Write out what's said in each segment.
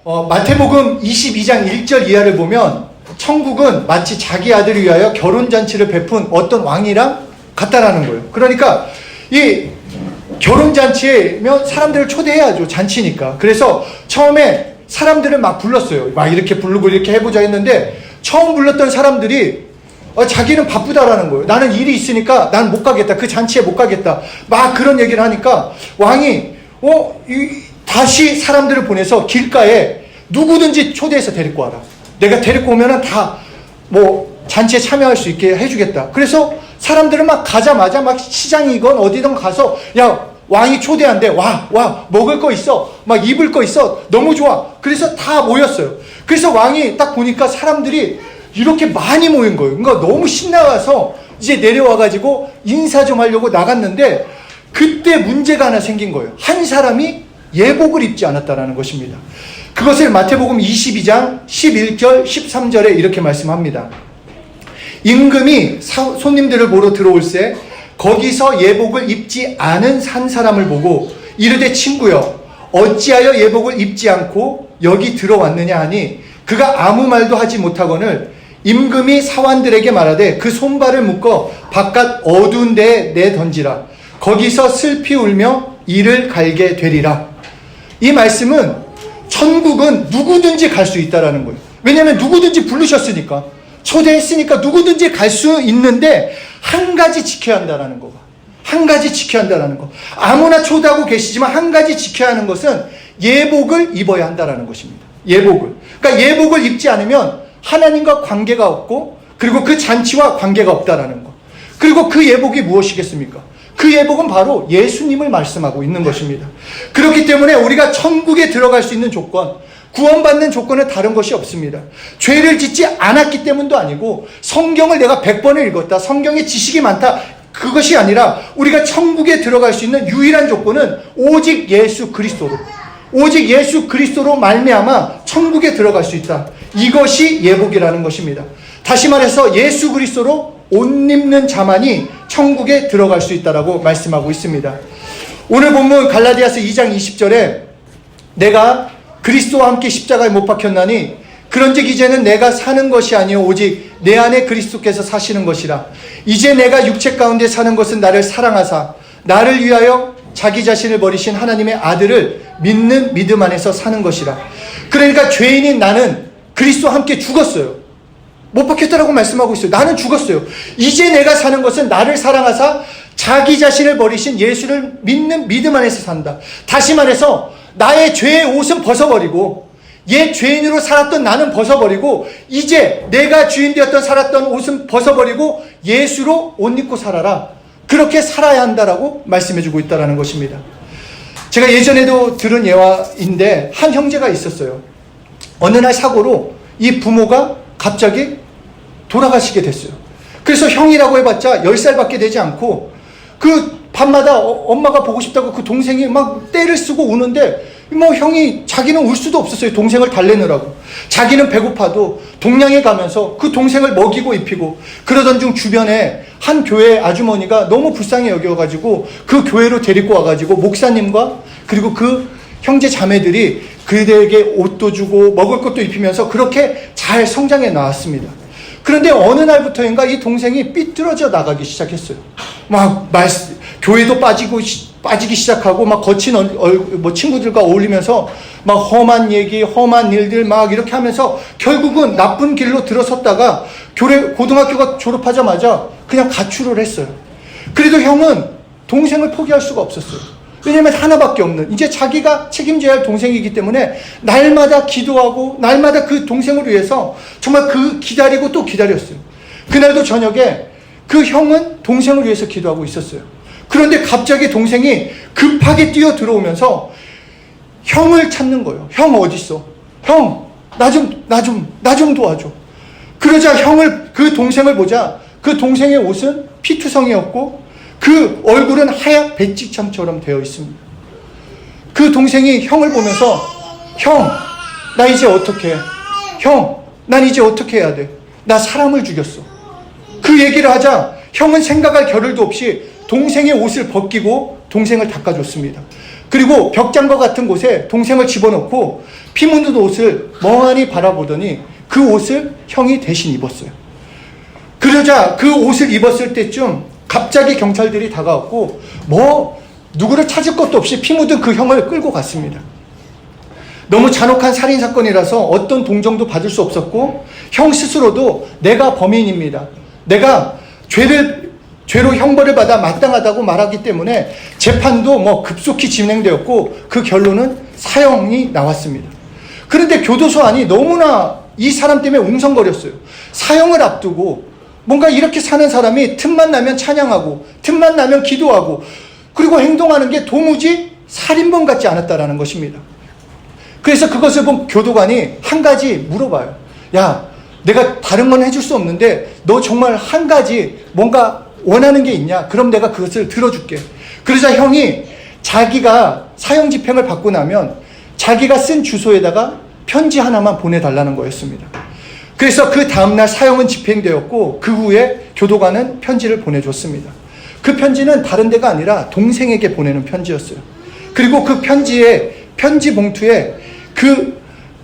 마태복음 22장 1절 이하를 보면 천국은 마치 자기 아들을 위하여 결혼잔치를 베푼 어떤 왕이랑 같다라는 거예요. 그러니까 이 결혼잔치에면 사람들을 초대해야죠. 잔치니까. 그래서 처음에 사람들을 막 불렀어요. 막 이렇게 부르고 이렇게 해보자 했는데 처음 불렀던 사람들이 자기는 바쁘다라는 거예요. 나는 일이 있으니까 난 못 가겠다. 그 잔치에 못 가겠다. 막 그런 얘기를 하니까 왕이 다시 사람들을 보내서 길가에 누구든지 초대해서 데리고 와라. 내가 데리고 오면은 다 잔치에 참여할 수 있게 해주겠다. 그래서 사람들은 막 가자마자 막 시장이건 어디든 가서 야 왕이 초대한대. 와 먹을 거 있어. 막 입을 거 있어. 너무 좋아. 그래서 다 모였어요. 그래서 왕이 딱 보니까 사람들이 이렇게 많이 모인 거예요. 그러니까 너무 신나서 이제 내려와가지고 인사 좀 하려고 나갔는데 그때 문제가 하나 생긴 거예요. 한 사람이 예복을 입지 않았다는 것입니다. 그것을 마태복음 22장 11절 13절에 이렇게 말씀합니다. 임금이 손님들을 보러 들어올새 거기서 예복을 입지 않은 한 사람을 보고 이르되 친구여 어찌하여 예복을 입지 않고 여기 들어왔느냐 하니 그가 아무 말도 하지 못하거늘 임금이 사환들에게 말하되 그 손발을 묶어 바깥 어두운 데에 내던지라. 거기서 슬피 울며 이를 갈게 되리라. 이 말씀은 천국은 누구든지 갈 수 있다라는 거예요. 왜냐하면 누구든지 부르셨으니까, 초대했으니까 누구든지 갈 수 있는데 한 가지 지켜야 한다라는 거가. 한 가지 지켜야 한다라는 거. 아무나 초대하고 계시지만 한 가지 지켜야 하는 것은 예복을 입어야 한다라는 것입니다. 예복을. 그러니까 예복을 입지 않으면 하나님과 관계가 없고 그리고 그 잔치와 관계가 없다라는 거. 그리고 그 예복이 무엇이겠습니까? 그 예복은 바로 예수님을 말씀하고 있는 것입니다. 그렇기 때문에 우리가 천국에 들어갈 수 있는 조건, 구원받는 조건은 다른 것이 없습니다. 죄를 짓지 않았기 때문도 아니고 성경을 내가 100번을 읽었다, 성경에 지식이 많다, 그것이 아니라 우리가 천국에 들어갈 수 있는 유일한 조건은 오직 예수 그리스도로, 오직 예수 그리스도로 말미암아 천국에 들어갈 수 있다. 이것이 예복이라는 것입니다. 다시 말해서 예수 그리스도로 옷 입는 자만이 천국에 들어갈 수 있다라고 말씀하고 있습니다. 오늘 본문 갈라디아서 2장 20절에 내가 그리스도와 함께 십자가에 못 박혔나니 그런즉 이제는 내가 사는 것이 아니요 오직 내 안에 그리스도께서 사시는 것이라. 이제 내가 육체 가운데 사는 것은 나를 사랑하사 나를 위하여 자기 자신을 버리신 하나님의 아들을 믿는 믿음 안에서 사는 것이라. 그러니까 죄인인 나는 그리스도와 함께 죽었어요. 못 박혔다라고 말씀하고 있어요. 나는 죽었어요. 이제 내가 사는 것은 나를 사랑하사 자기 자신을 버리신 예수를 믿는 믿음 안에서 산다. 다시 말해서 나의 죄의 옷은 벗어버리고 옛 죄인으로 살았던 나는 벗어버리고 이제 내가 주인 되었던 살았던 옷은 벗어버리고 예수로 옷 입고 살아라. 그렇게 살아야 한다라고 말씀해주고 있다는 것입니다. 제가 예전에도 들은 예화인데 한 형제가 있었어요. 어느 날 사고로 이 부모가 갑자기 돌아가시게 됐어요. 그래서 형이라고 해봤자 10살밖에 되지 않고 그 밤마다 엄마가 보고 싶다고 그 동생이 막 떼를 쓰고 우는데 형이 자기는 울 수도 없었어요. 동생을 달래느라고. 자기는 배고파도 동양에 가면서 그 동생을 먹이고 입히고 그러던 중 주변에 한 교회 아주머니가 너무 불쌍히 여겨가지고 그 교회로 데리고 와가지고 목사님과 그리고 그 형제 자매들이 그들에게 옷도 주고 먹을 것도 입히면서 그렇게 잘 성장해 나왔습니다. 그런데 어느 날부터인가 이 동생이 삐뚤어져 나가기 시작했어요. 막 교회도 빠지기 시작하고 막 거친 친구들과 어울리면서 막 험한 얘기, 험한 일들 막 이렇게 하면서 결국은 나쁜 길로 들어섰다가 고등학교가 졸업하자마자 그냥 가출을 했어요. 그래도 형은 동생을 포기할 수가 없었어요. 왜냐면 하나밖에 없는 이제 자기가 책임져야 할 동생이기 때문에 날마다 기도하고 날마다 그 동생을 위해서 정말 기다리고 또 기다렸어요. 그날도 저녁에 그 형은 동생을 위해서 기도하고 있었어요. 그런데 갑자기 동생이 급하게 뛰어 들어오면서 형을 찾는 거예요. 형 어딨어? 형, 나 좀 도와줘. 그러자 그 동생을 보자 그 동생의 옷은 피투성이었고 그 얼굴은 하얀 백지참처럼 되어 있습니다. 그 동생이 형을 보면서 형, 나 이제 어떻게 해? 형, 난 이제 어떻게 해야 돼? 나 사람을 죽였어. 그 얘기를 하자 형은 생각할 겨를도 없이 동생의 옷을 벗기고 동생을 닦아줬습니다. 그리고 벽장과 같은 곳에 동생을 집어넣고 피 묻은 옷을 멍하니 바라보더니 그 옷을 형이 대신 입었어요. 그러자 그 옷을 입었을 때쯤 갑자기 경찰들이 다가왔고 누구를 찾을 것도 없이 피 묻은 그 형을 끌고 갔습니다. 너무 잔혹한 살인사건이라서 어떤 동정도 받을 수 없었고 형 스스로도 내가 범인입니다, 내가 죄로 형벌을 받아 마땅하다고 말하기 때문에 재판도 급속히 진행되었고 그 결론은 사형이 나왔습니다. 그런데 교도소 안이 너무나 이 사람 때문에 웅성거렸어요. 사형을 앞두고 뭔가 이렇게 사는 사람이 틈만 나면 찬양하고 틈만 나면 기도하고 그리고 행동하는 게 도무지 살인범 같지 않았다라는 것입니다. 그래서 그것을 본 교도관이 한 가지 물어봐요. 야, 내가 다른 건 해줄 수 없는데 너 정말 한 가지 뭔가 원하는 게 있냐? 그럼 내가 그것을 들어줄게. 그러자 형이 자기가 사형 집행을 받고 나면 자기가 쓴 주소에다가 편지 하나만 보내달라는 거였습니다. 그래서 그 다음날 사형은 집행되었고 그 후에 교도관은 편지를 보내줬습니다. 그 편지는 다른 데가 아니라 동생에게 보내는 편지였어요. 그리고 그 편지 봉투에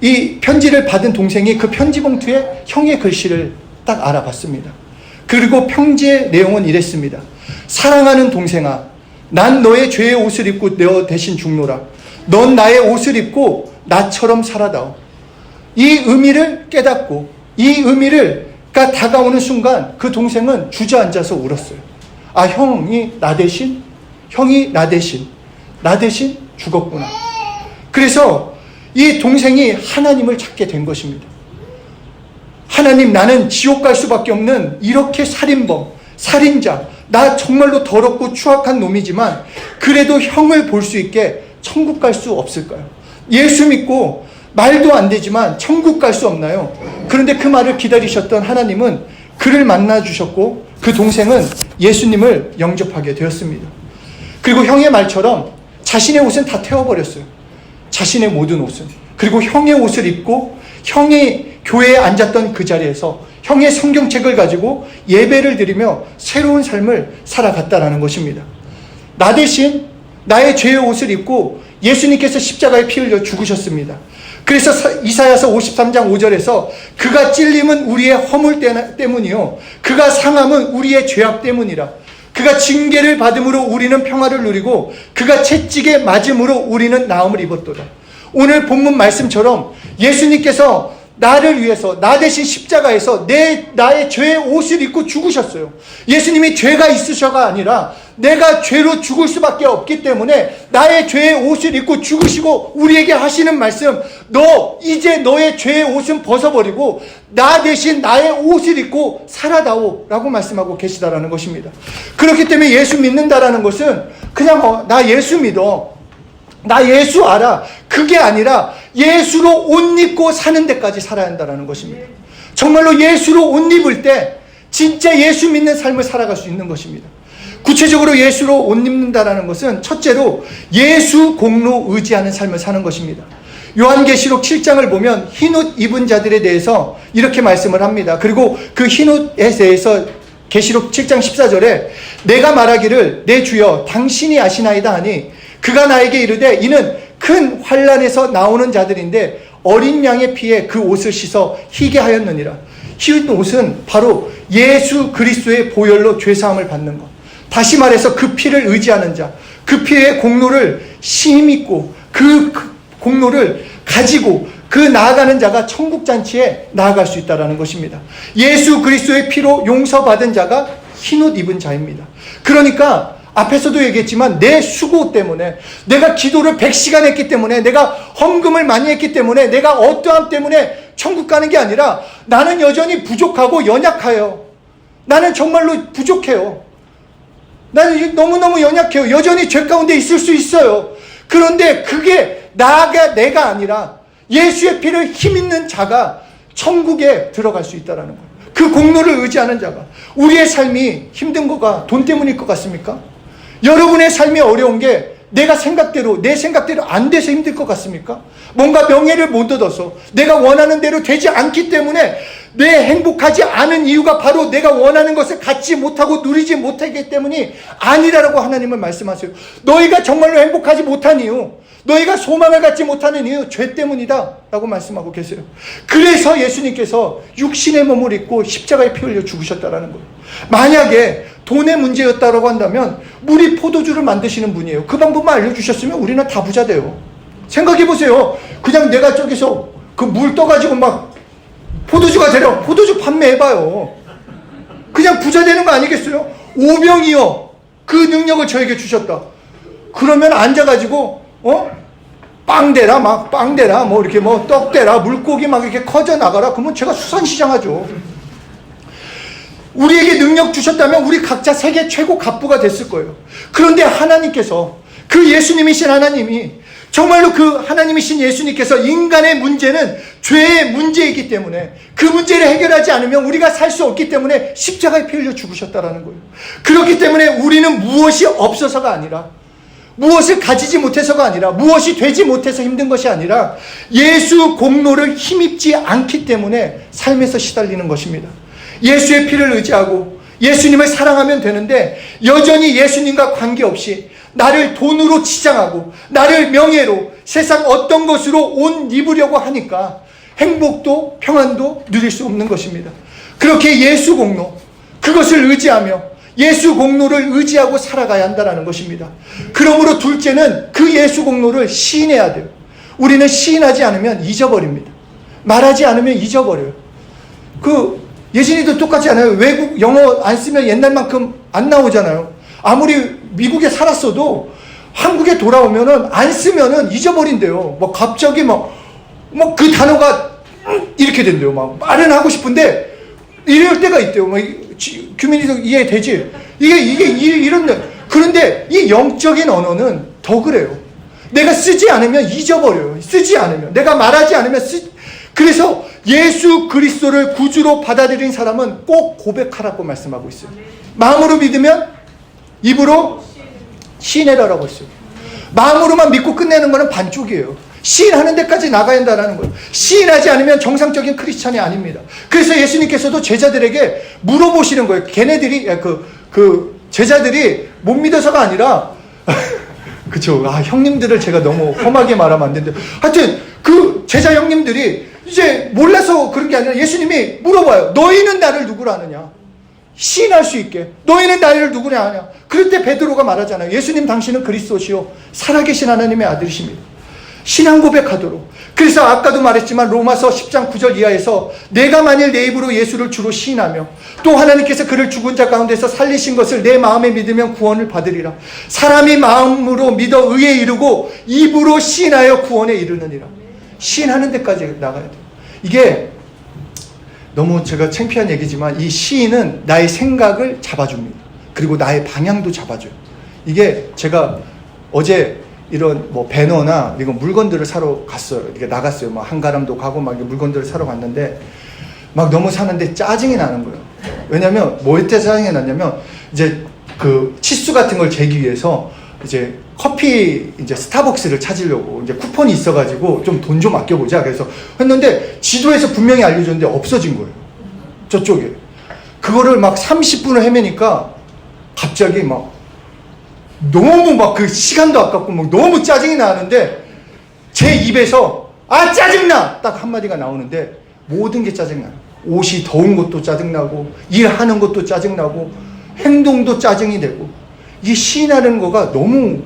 이 편지를 받은 동생이 그 편지 봉투에 형의 글씨를 딱 알아봤습니다. 그리고 편지의 내용은 이랬습니다. 사랑하는 동생아, 난 너의 죄의 옷을 입고 너 대신 죽노라. 넌 나의 옷을 입고 나처럼 살아다오. 이 의미를 깨닫고 이 의미가 다가오는 순간 그 동생은 주저앉아서 울었어요. 아, 형이 나 대신 죽었구나. 그래서 이 동생이 하나님을 찾게 된 것입니다. 하나님, 나는 지옥 갈 수밖에 없는 이렇게 살인범, 살인자, 나 정말로 더럽고 추악한 놈이지만 그래도 형을 볼 수 있게 천국 갈 수 없을까요? 예수 믿고 말도 안 되지만 천국 갈 수 없나요? 그런데 그 말을 기다리셨던 하나님은 그를 만나주셨고 그 동생은 예수님을 영접하게 되었습니다. 그리고 형의 말처럼 자신의 옷은 다 태워버렸어요. 자신의 모든 옷은. 그리고 형의 옷을 입고 형이 교회에 앉았던 그 자리에서 형의 성경책을 가지고 예배를 드리며 새로운 삶을 살아갔다라는 것입니다. 나 대신 나의 죄의 옷을 입고 예수님께서 십자가에 피 흘려 죽으셨습니다. 그래서 이사야서 53장 5절에서 그가 찔림은 우리의 허물 때문이요 그가 상함은 우리의 죄악 때문이라. 그가 징계를 받음으로 우리는 평화를 누리고 그가 채찍에 맞음으로 우리는 나음을 입었도다. 오늘 본문 말씀처럼 예수님께서 나를 위해서 나 대신 십자가에서 나의 죄의 옷을 입고 죽으셨어요. 예수님이 죄가 있으셔가 아니라 내가 죄로 죽을 수밖에 없기 때문에 나의 죄의 옷을 입고 죽으시고 우리에게 하시는 말씀, 너 이제 너의 죄의 옷은 벗어버리고 나 대신 나의 옷을 입고 살아다오 라고 말씀하고 계시다라는 것입니다. 그렇기 때문에 예수 믿는다라는 것은 그냥 나 예수 믿어, 나 예수 알아, 그게 아니라 예수로 옷 입고 사는 데까지 살아야 한다는 것입니다. 정말로 예수로 옷 입을 때 진짜 예수 믿는 삶을 살아갈 수 있는 것입니다. 구체적으로 예수로 옷 입는다는 것은 첫째로 예수 공로 의지하는 삶을 사는 것입니다. 요한계시록 7장을 보면 흰옷 입은 자들에 대해서 이렇게 말씀을 합니다. 그리고 그 흰옷에 대해서 계시록 7장 14절에 내가 말하기를 내 주여 당신이 아시나이다 하니 그가 나에게 이르되 이는 큰 환난에서 나오는 자들인데 어린 양의 피에 그 옷을 씻어 희게 하였느니라. 흰 옷은 바로 예수 그리스도의 보혈로 죄사함을 받는 것. 다시 말해서 그 피를 의지하는 자, 그 피의 공로를 힘입고 그 공로를 가지고 그 나아가는 자가 천국잔치에 나아갈 수 있다는 것입니다. 예수 그리스도의 피로 용서받은 자가 흰옷 입은 자입니다. 그러니까 앞에서도 얘기했지만 내 수고 때문에, 내가 기도를 100시간 했기 때문에, 내가 헌금을 많이 했기 때문에, 내가 어떠함 때문에 천국 가는 게 아니라 나는 여전히 부족하고 연약해요. 나는 정말로 부족해요. 나는 너무너무 연약해요. 여전히 죄 가운데 있을 수 있어요. 그런데 그게 내가 아니라 예수의 피를 힘있는 자가 천국에 들어갈 수 있다는 거예요. 그 공로를 의지하는 자가. 우리의 삶이 힘든 거가 돈 때문일 것 같습니까? 여러분의 삶이 어려운 게 내가 생각대로, 내 생각대로 안 돼서 힘들 것 같습니까? 뭔가 명예를 못 얻어서 내가 원하는 대로 되지 않기 때문에 내 행복하지 않은 이유가 바로 내가 원하는 것을 갖지 못하고 누리지 못하기 때문이 아니라고 하나님은 말씀하세요. 너희가 정말로 행복하지 못한 이유, 너희가 소망을 갖지 못하는 이유, 죄 때문이다 라고 말씀하고 계세요. 그래서 예수님께서 육신의 몸을 입고 십자가에 피 흘려 죽으셨다라는 거예요. 만약에 돈의 문제였다고 한다면 물이 포도주를 만드시는 분이에요. 그 방법만 알려주셨으면 우리는 다 부자 돼요. 생각해보세요. 그냥 내가 저기서 그 물 떠가지고 막 포도주가 되려, 포도주 판매해봐요. 그냥 부자 되는 거 아니겠어요? 오병이어 그 능력을 저에게 주셨다. 그러면 앉아가지고 빵 대라, 막 빵 대라, 뭐 이렇게 뭐 떡 대라, 물고기 막 이렇게 커져 나가라. 그러면 제가 수산시장 하죠. 우리에게 능력 주셨다면 우리 각자 세계 최고 갑부가 됐을 거예요. 그런데 하나님께서, 그 예수님이신 하나님이, 정말로 그 하나님이신 예수님께서 인간의 문제는 죄의 문제이기 때문에 그 문제를 해결하지 않으면 우리가 살 수 없기 때문에 십자가에 피 흘려 죽으셨다라는 거예요. 그렇기 때문에 우리는 무엇이 없어서가 아니라, 무엇을 가지지 못해서가 아니라, 무엇이 되지 못해서 힘든 것이 아니라 예수 공로를 힘입지 않기 때문에 삶에서 시달리는 것입니다. 예수의 피를 의지하고 예수님을 사랑하면 되는데 여전히 예수님과 관계없이 나를 돈으로 치장하고 나를 명예로 세상 어떤 것으로 옷 입으려고 하니까 행복도 평안도 누릴 수 없는 것입니다. 그렇게 예수 공로, 그것을 의지하며 예수 공로를 의지하고 살아가야 한다는 것입니다. 그러므로 둘째는 그 예수 공로를 시인해야 돼요. 우리는 시인하지 않으면 잊어버립니다. 말하지 않으면 잊어버려요. 예진이도 똑같지 않아요? 외국 영어 안 쓰면 옛날만큼 안 나오잖아요. 아무리 미국에 살았어도 한국에 돌아오면은 안 쓰면은 잊어버린대요. 뭐 갑자기 그 단어가 이렇게 된대요. 막 말은 하고 싶은데 이럴 때가 있대요. 규민이도 이해되지? 이게 이런, 그런데 이 영적인 언어는 더 그래요. 내가 쓰지 않으면 잊어버려요. 쓰지 않으면. 내가 말하지 않으면 그래서 예수 그리스도를 구주로 받아들인 사람은 꼭 고백하라고 말씀하고 있어요. 마음으로 믿으면 입으로 시인해라라고 했어요. 마음으로만 믿고 끝내는 거는 반쪽이에요. 시인하는 데까지 나가야 한다는 거예요. 시인하지 않으면 정상적인 크리스찬이 아닙니다. 그래서 예수님께서도 제자들에게 물어보시는 거예요. 걔네들이, 제자들이 못 믿어서가 아니라, 그쵸. 형님들을 제가 너무 험하게 말하면 안 되는데. 하여튼, 그 제자 형님들이 이제 몰라서 그런 게 아니라 예수님이 물어봐요. 너희는 나를 누구라 하느냐? 시인할 수 있게. 너희는 나를 누구냐 하냐? 그럴 때 베드로가 말하잖아요. 예수님 당신은 그리스도시요 살아계신 하나님의 아들이십니다. 신앙 고백하도록. 그래서 아까도 말했지만 로마서 10장 9절 이하에서 내가 만일 내 입으로 예수를 주로 시인하며 또 하나님께서 그를 죽은 자 가운데서 살리신 것을 내 마음에 믿으면 구원을 받으리라. 사람이 마음으로 믿어 의에 이르고 입으로 시인하여 구원에 이르느니라. 시인하는 데까지 나가야 돼요. 이게 너무 제가 창피한 얘기지만 이 시인은 나의 생각을 잡아줍니다. 그리고 나의 방향도 잡아줘요. 이게 제가 어제 이런 배너나 이런 물건들을 사러 갔어요. 이렇게 나갔어요. 한가람도 가고 물건들을 사러 갔는데 너무 사는데 짜증이 나는 거예요. 왜냐면 뭐 때 짜증이 났냐면 이제 그 치수 같은 걸 재기 위해서 이제 커피 스타벅스를 찾으려고 이제 쿠폰이 있어가지고 좀 돈 좀 아껴보자 그래서 했는데 지도에서 분명히 알려줬는데 없어진 거예요. 저쪽에. 그거를 30분을 헤매니까 갑자기 너무 그 시간도 아깝고 너무 짜증이 나는데 제 입에서 짜증나! 딱 한마디가 나오는데 모든 게 짜증나요. 옷이 더운 것도 짜증나고 일하는 것도 짜증나고 행동도 짜증이 되고 이 시인하는 거가 너무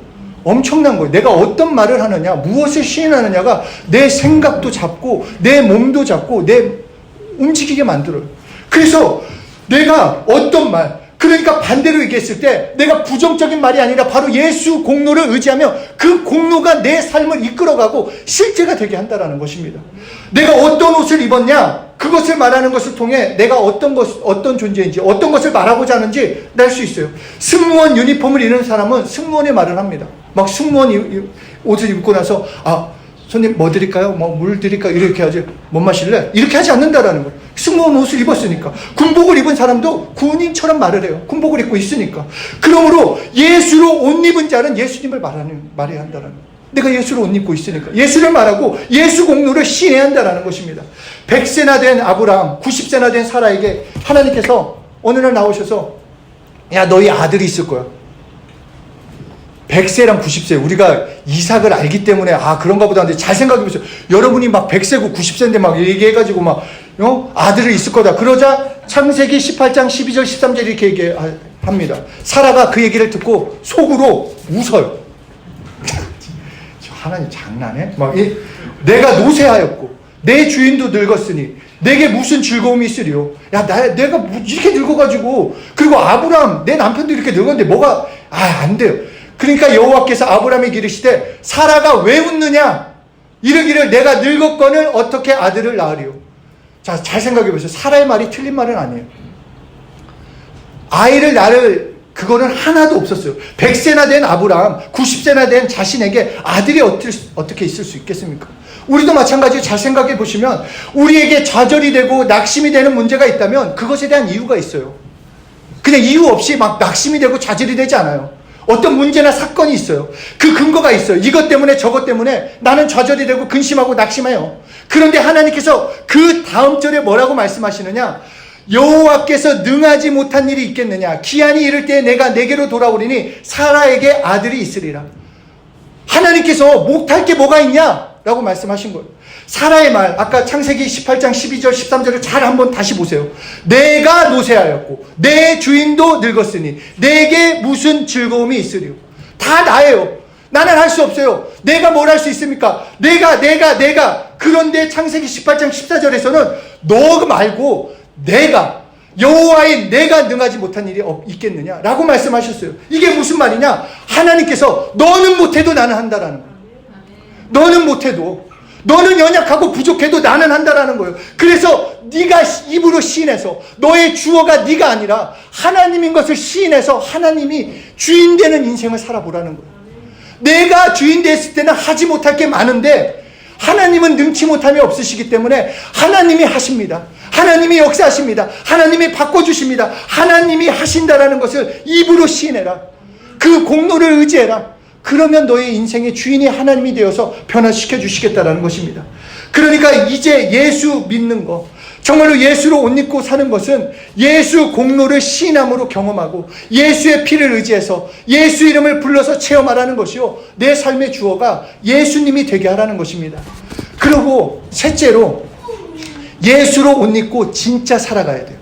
엄청난 거예요. 내가 어떤 말을 하느냐, 무엇을 시인하느냐가 내 생각도 잡고 내 몸도 잡고 내 움직이게 만들어요. 그래서 내가 어떤 말, 그러니까 반대로 얘기했을 때 내가 부정적인 말이 아니라 바로 예수 공로를 의지하며 그 공로가 내 삶을 이끌어가고 실제가 되게 한다는 것입니다. 내가 어떤 옷을 입었냐, 그것을 말하는 것을 통해 내가 어떤 존재인지, 어떤 것을 말하고자 하는지 알 수 있어요. 승무원 유니폼을 입는 사람은 승무원의 말을 합니다. 승무원 옷을 입고 나서 손님 뭐 드릴까요? 물 드릴까요? 이렇게 하지. 뭐 마실래? 이렇게 하지 않는다라는 거예요. 승무원 옷을 입었으니까. 군복을 입은 사람도 군인처럼 말을 해요. 군복을 입고 있으니까. 그러므로 예수로 옷 입은 자는 예수님을 말해야 한다는 거예요. 내가 예수로 옷 입고 있으니까. 예수를 말하고 예수 공로를 시인해야 한다는 것입니다. 100세나 된 아브라함, 90세나 된 사라에게 하나님께서 어느 날 나오셔서 야, 너희 아들이 있을 거야. 100세랑 90세, 우리가 이삭을 알기 때문에 그런가 보다 하는데 잘 생각해보세요. 여러분이 막 100세고 90세인데 막 얘기해가지고 막 아들을 있을 거다. 그러자 창세기 18장 12절 13절 이렇게 얘기합니다. 사라가 그 얘기를 듣고 속으로 웃어요. 하나님 장난해? 내가 노쇠하였고 내 주인도 늙었으니 내게 무슨 즐거움이 있으리요. 야, 내가 이렇게 늙어가지고, 그리고 아브라함 내 남편도 이렇게 늙었는데 뭐가 안 돼요. 그러니까 여호와께서 아브라함에게 이르시되 사라가 왜 웃느냐? 이르기를 내가 늙었거늘 어떻게 아들을 낳으리요. 자, 잘 생각해 보세요. 사라의 말이 틀린 말은 아니에요. 아이를 낳을 그거는 하나도 없었어요. 100세나 된 아브라함, 90세나 된 자신에게 아들이 어떻게 있을 수 있겠습니까? 우리도 마찬가지로 잘 생각해 보시면 우리에게 좌절이 되고 낙심이 되는 문제가 있다면 그것에 대한 이유가 있어요. 그냥 이유 없이 막 낙심이 되고 좌절이 되지 않아요. 어떤 문제나 사건이 있어요. 그 근거가 있어요. 이것 때문에 저것 때문에 나는 좌절이 되고 근심하고 낙심해요. 그런데 하나님께서 그 다음 절에 뭐라고 말씀하시느냐? 여호와께서 능하지 못한 일이 있겠느냐? 기한이 이를 때 내가 내게로 돌아오리니 사라에게 아들이 있으리라. 하나님께서 못할 게 뭐가 있냐? 라고 말씀하신 거예요. 사라의 말, 아까 창세기 18장 12절 13절을 잘 한번 다시 보세요. 내가 노쇠하였고 내 주인도 늙었으니 내게 무슨 즐거움이 있으리요. 다 나예요. 나는 할 수 없어요. 내가 뭘 할 수 있습니까? 내가 그런데 창세기 18장 14절에서는 너 말고 내가 여호와인 내가 능하지 못한 일이 있겠느냐 라고 말씀하셨어요. 이게 무슨 말이냐? 하나님께서 너는 못해도 나는 한다라는 거예요. 너는 못해도, 너는 연약하고 부족해도 나는 한다라는 거예요. 그래서 네가 입으로 시인해서 너의 주어가 네가 아니라 하나님인 것을 시인해서 하나님이 주인 되는 인생을 살아보라는 거예요. 내가 주인 됐을 때는 하지 못할 게 많은데 하나님은 능치 못함이 없으시기 때문에 하나님이 하십니다. 하나님이 역사하십니다. 하나님이 바꿔주십니다. 하나님이 하신다라는 것을 입으로 시인해라. 그 공로를 의지해라. 그러면 너의 인생의 주인이 하나님이 되어서 변화시켜 주시겠다라는 것입니다. 그러니까 이제 예수 믿는 거, 정말로 예수로 옷 입고 사는 것은 예수 공로를 시인함으로 경험하고 예수의 피를 의지해서 예수 이름을 불러서 체험하라는 것이요, 내 삶의 주어가 예수님이 되게 하라는 것입니다. 그리고 셋째로 예수로 옷 입고 진짜 살아가야 돼요.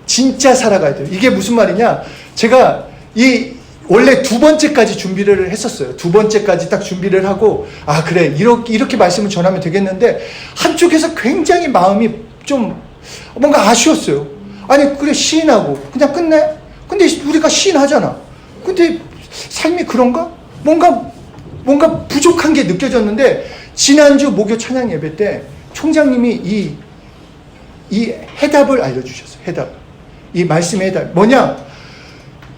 진짜 살아가야 돼요. 이게 무슨 말이냐? 제가 원래 두 번째까지 준비를 했었어요. 두 번째까지 딱 준비를 하고, 그래, 이렇게 말씀을 전하면 되겠는데, 한쪽에서 굉장히 마음이 좀 뭔가 아쉬웠어요. 아니, 그래, 시인하고, 그냥 끝내? 근데 우리가 시인하잖아. 근데 삶이 그런가? 뭔가 부족한 게 느껴졌는데, 지난주 목요 찬양 예배 때 총장님이 이 해답을 알려주셨어요. 해답. 이 말씀의 해답. 뭐냐?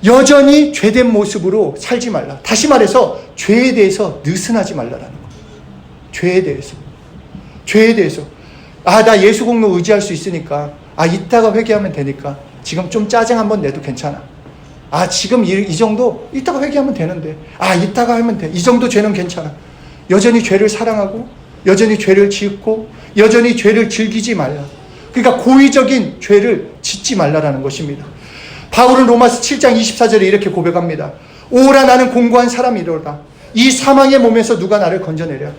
여전히 죄된 모습으로 살지 말라. 다시 말해서 죄에 대해서 느슨하지 말라라는 거예요. 죄에 대해서. 나 예수 공로 의지할 수 있으니까. 이따가 회개하면 되니까. 지금 좀 짜증 한번 내도 괜찮아. 지금 이 정도 이따가 회개하면 되는데. 이따가 하면 돼. 이 정도 죄는 괜찮아. 여전히 죄를 사랑하고 여전히 죄를 짓고 여전히 죄를 즐기지 말라. 그러니까 고의적인 죄를 짓지 말라라는 것입니다. 바울은 로마서 7장 24절에 이렇게 고백합니다. 오라 나는 공고한 사람이로다. 이 사망의 몸에서 누가 나를 건져내랴.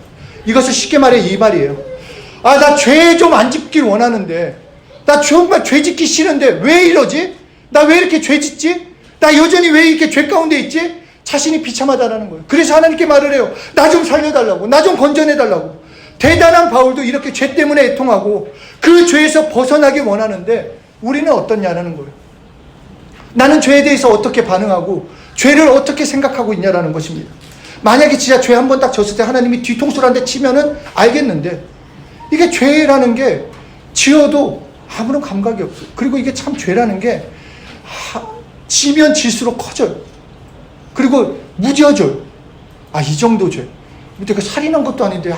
이것을 쉽게 말해 이 말이에요. 나 죄 좀 안 짓길 원하는데, 나 정말 죄 짓기 싫은데 왜 이러지? 나 왜 이렇게 죄 짓지? 나 여전히 왜 이렇게 죄 가운데 있지? 자신이 비참하다라는 거예요. 그래서 하나님께 말을 해요. 나 좀 살려달라고, 나 좀 건져내달라고. 대단한 바울도 이렇게 죄 때문에 애통하고 그 죄에서 벗어나기 원하는데 우리는 어떻냐라는 거예요. 나는 죄에 대해서 어떻게 반응하고 죄를 어떻게 생각하고 있냐라는 것입니다. 만약에 진짜 죄 한 번 딱 졌을 때 하나님이 뒤통수를 한 대 치면은 알겠는데, 이게 죄라는 게 지어도 아무런 감각이 없어요. 그리고 이게 참 죄라는 게 지면 질수록 커져요. 그리고 무뎌져요. 이 정도 죄. 내가 살인한 것도 아닌데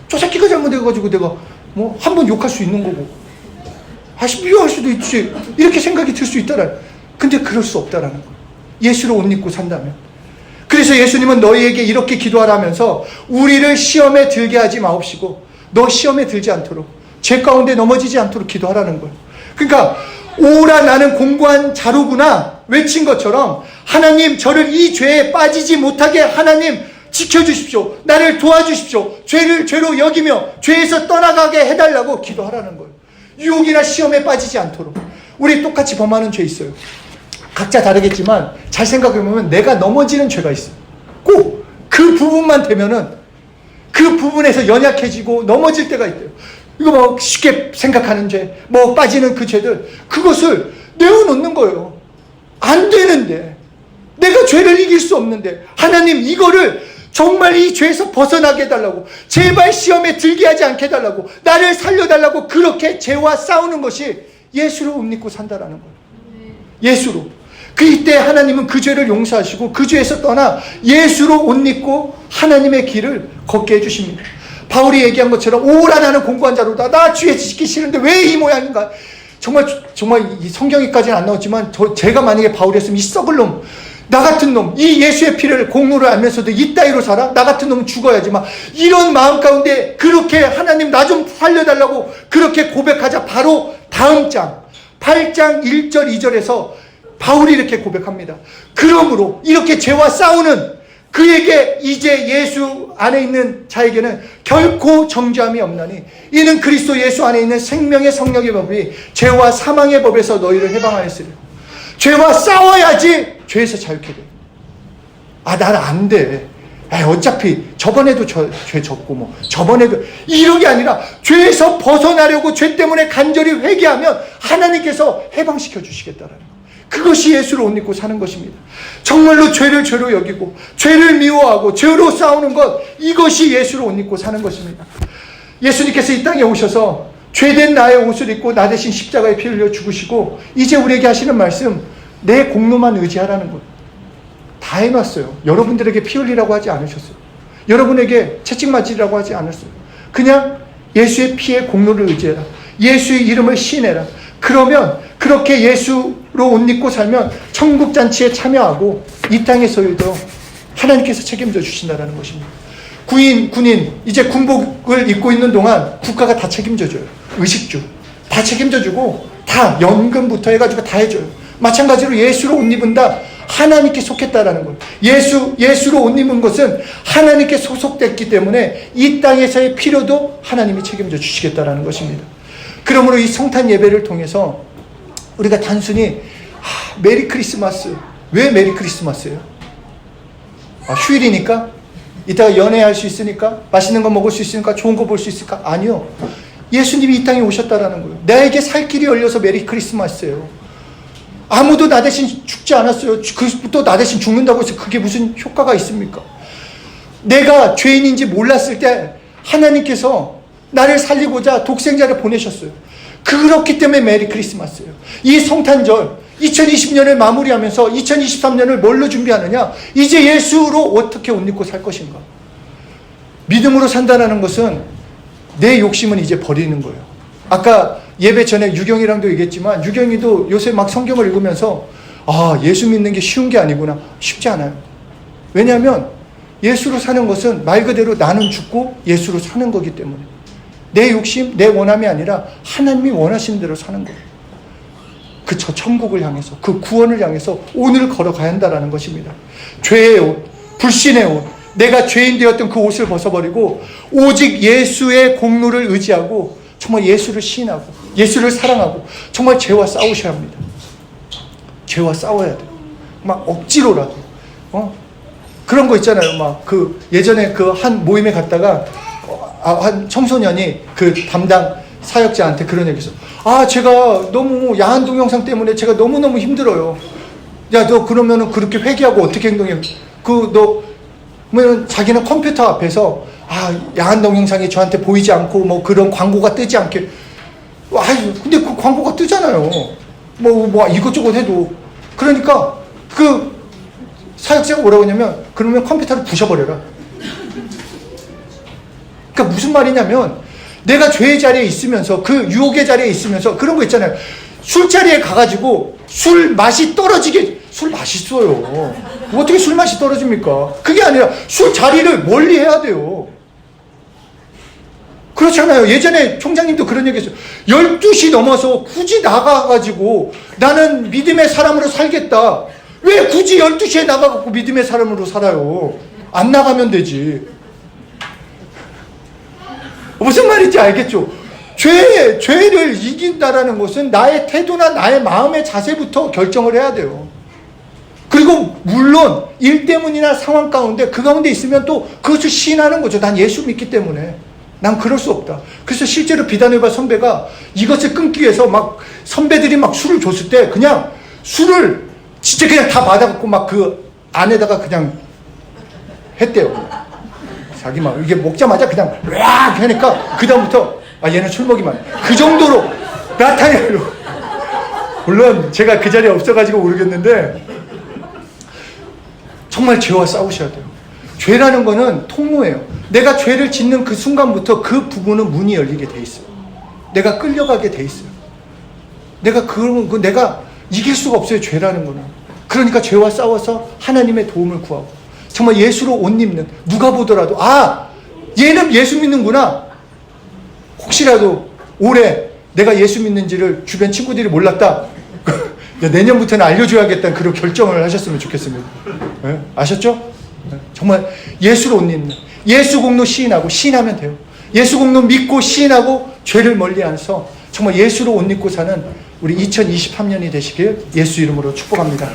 저 새끼가 잘못해가지고 내가 한 번 욕할 수 있는 거고, 미워할 수도 있지. 이렇게 생각이 들 수 있다라는. 근데 그럴 수 없다라는 거예요. 예수로 옷 입고 산다면. 그래서 예수님은 너희에게 이렇게 기도하라면서 우리를 시험에 들게 하지 마옵시고 너 시험에 들지 않도록 죄 가운데 넘어지지 않도록 기도하라는 거예요. 그러니까 오라 나는 공고한 자로구나 외친 것처럼 하나님 저를 이 죄에 빠지지 못하게 하나님 지켜주십시오. 나를 도와주십시오. 죄를 죄로 여기며 죄에서 떠나가게 해달라고 기도하라는 거예요. 유혹이나 시험에 빠지지 않도록. 우리 똑같이 범하는 죄 있어요. 각자 다르겠지만 잘 생각해보면 내가 넘어지는 죄가 있어요. 꼭 그 부분만 되면은 그 부분에서 연약해지고 넘어질 때가 있대요. 이거 뭐 쉽게 생각하는 죄, 뭐 빠지는 그 죄들, 그것을 내어놓는 거예요. 안 되는데, 내가 죄를 이길 수 없는데 하나님 이거를 정말 이 죄에서 벗어나게 해달라고, 제발 시험에 들게 하지 않게 해달라고, 나를 살려달라고 그렇게 죄와 싸우는 것이 예수로 옷 입고 산다라는 거예요. 예수로. 그때 하나님은 그 죄를 용서하시고 그 죄에서 떠나 예수로 옷 입고 하나님의 길을 걷게 해주십니다. 바울이 얘기한 것처럼 오라 나는 공고한 자로다. 나 주의 지키기 싫은데 왜 이 모양인가. 정말 이 성경에까지는 안 나왔지만 제가 만약에 바울이었으면 이 썩을 놈, 나 같은 놈, 이 예수의 피를 공로를 알면서도 이따위로 살아? 나 같은 놈은 죽어야지. 막 이런 마음 가운데 그렇게 하나님 나 좀 살려달라고 그렇게 고백하자 바로 다음 장 8장 1절 2절에서 바울이 이렇게 고백합니다. 그러므로 이렇게 죄와 싸우는 그에게 이제 예수 안에 있는 자에게는 결코 정죄함이 없나니 이는 그리스도 예수 안에 있는 생명의 성령의 법이 죄와 사망의 법에서 너희를 해방하였으리. 죄와 싸워야지 죄에서 자유케 돼. 나는 안 돼. 어차피 저번에도 죄 졌고 뭐 저번에도 이런 게 아니라 죄에서 벗어나려고 죄 때문에 간절히 회개하면 하나님께서 해방시켜 주시겠다라는 거. 그것이 예수로 옷 입고 사는 것입니다. 정말로 죄를 죄로 여기고 죄를 미워하고 죄로 싸우는 것, 이것이 예수로 옷 입고 사는 것입니다. 예수님께서 이 땅에 오셔서 죄된 나의 옷을 입고 나 대신 십자가에 피 흘려 죽으시고 이제 우리에게 하시는 말씀, 내 공로만 의지하라는 것. 다 해놨어요. 여러분들에게 피 흘리라고 하지 않으셨어요. 여러분에게 채찍 맞으라고 하지 않았어요. 그냥 예수의 피의 공로를 의지해라. 예수의 이름을 시인해라. 그러면 그렇게 예수로 옷 입고 살면 천국 잔치에 참여하고 이 땅의 소유도 하나님께서 책임져 주신다는 것입니다. 군인 이제 군복을 입고 있는 동안 국가가 다 책임져줘요. 의식주 다 책임져주고 다 연금부터 해가지고 다 해줘요. 마찬가지로 예수로 옷 입은다. 하나님께 속했다라는 거예요. 예수로 옷 입은 것은 하나님께 소속됐기 때문에 이 땅에서의 필요도 하나님이 책임져 주시겠다라는 것입니다. 그러므로 이 성탄 예배를 통해서 우리가 단순히 메리 크리스마스. 왜 메리 크리스마스예요? 휴일이니까? 이따가 연애할 수 있으니까? 맛있는 거 먹을 수 있으니까? 좋은 거 볼 수 있을까? 아니요. 예수님이 이 땅에 오셨다라는 거예요. 나에게 살 길이 열려서 메리 크리스마스예요. 아무도 나 대신 죽지 않았어요. 또 나 대신 죽는다고 해서 그게 무슨 효과가 있습니까? 내가 죄인인지 몰랐을 때 하나님께서 나를 살리고자 독생자를 보내셨어요. 그렇기 때문에 메리 크리스마스예요. 이 성탄절 2020년을 마무리하면서 2023년을 뭘로 준비하느냐? 이제 예수로 어떻게 옷 입고 살 것인가? 믿음으로 산다는 것은 내 욕심은 이제 버리는 거예요. 아까 예배 전에 유경이랑도 얘기했지만 유경이도 요새 막 성경을 읽으면서 예수 믿는 게 쉬운 게 아니구나. 쉽지 않아요. 왜냐하면 예수로 사는 것은 말 그대로 나는 죽고 예수로 사는 거기 때문에 내 욕심, 내 원함이 아니라 하나님이 원하시는 대로 사는 거예요. 저 천국을 향해서, 그 구원을 향해서 오늘 걸어가야 한다는 것입니다. 죄의 옷, 불신의 옷, 내가 죄인 되었던 그 옷을 벗어버리고 오직 예수의 공로를 의지하고 정말 예수를 시인하고 예수를 사랑하고 정말 죄와 싸우셔야 합니다. 죄와 싸워야 돼요. 막 억지로라도. 그런 거 있잖아요. 막 예전에 한 모임에 갔다가 한 청소년이 그 담당 사역자한테 그런 얘기했어. 제가 너무 야한 동영상 때문에 제가 너무너무 힘들어요. 야, 너 그러면은 그렇게 회개하고 어떻게 행동해? 그러면 자기는 컴퓨터 앞에서 야한 동영상이 저한테 보이지 않고 뭐 그런 광고가 뜨지 않게. 근데 그 광고가 뜨잖아요. 뭐 이것저것 해도. 그러니까 그 사역자가 뭐라고 하냐면 그러면 컴퓨터를 부셔버려라. 그러니까 무슨 말이냐면 내가 죄의 자리에 있으면서, 그 유혹의 자리에 있으면서, 그런 거 있잖아요. 술자리에 가가지고 술 맛이 떨어지게, 술 맛있어요. 어떻게 술 맛이 떨어집니까? 그게 아니라 술 자리를 멀리 해야 돼요. 그렇잖아요. 예전에 총장님도 그런 얘기 했어요. 12시 넘어서 굳이 나가가지고 나는 믿음의 사람으로 살겠다. 왜 굳이 12시에 나가갖고 믿음의 사람으로 살아요? 안 나가면 되지. 무슨 말인지 알겠죠? 죄를 이긴다라는 것은 나의 태도나 나의 마음의 자세부터 결정을 해야 돼요. 그리고 물론 일 때문이나 상황 가운데 그 가운데 있으면 또 그것을 시인하는 거죠. 난 예수 믿기 때문에. 난 그럴 수 없다. 그래서 실제로 비다누바 선배가 이것을 끊기 위해서 막 선배들이 막 술을 줬을 때 그냥 술을 진짜 그냥 다 받아갖고 막 그 안에다가 그냥 했대요. 자기 막 이게 먹자마자 그냥 락 하니까 그다음부터 얘는 술 먹이만 그 정도로 나타내요. 물론 제가 그 자리에 없어가지고 모르겠는데 정말 죄와 싸우셔야 돼요. 죄라는 거는 통로예요. 내가 죄를 짓는 그 순간부터 그 부분은 문이 열리게 돼 있어요. 내가 끌려가게 돼 있어요. 내가 이길 수가 없어요. 죄라는 거는. 그러니까 죄와 싸워서 하나님의 도움을 구하고 정말 예수로 옷 입는, 누가 보더라도 얘는 예수 믿는구나. 혹시라도 올해 내가 예수 믿는지를 주변 친구들이 몰랐다. 내년부터는 알려줘야겠다는 그런 결정을 하셨으면 좋겠습니다. 네? 아셨죠? 네? 정말 예수로 옷 입는, 예수 공로 시인하고 시인하면 돼요. 예수 공로 믿고 시인하고 죄를 멀리하면서 정말 예수로 옷 입고 사는 우리 2023년이 되시길 예수 이름으로 축복합니다.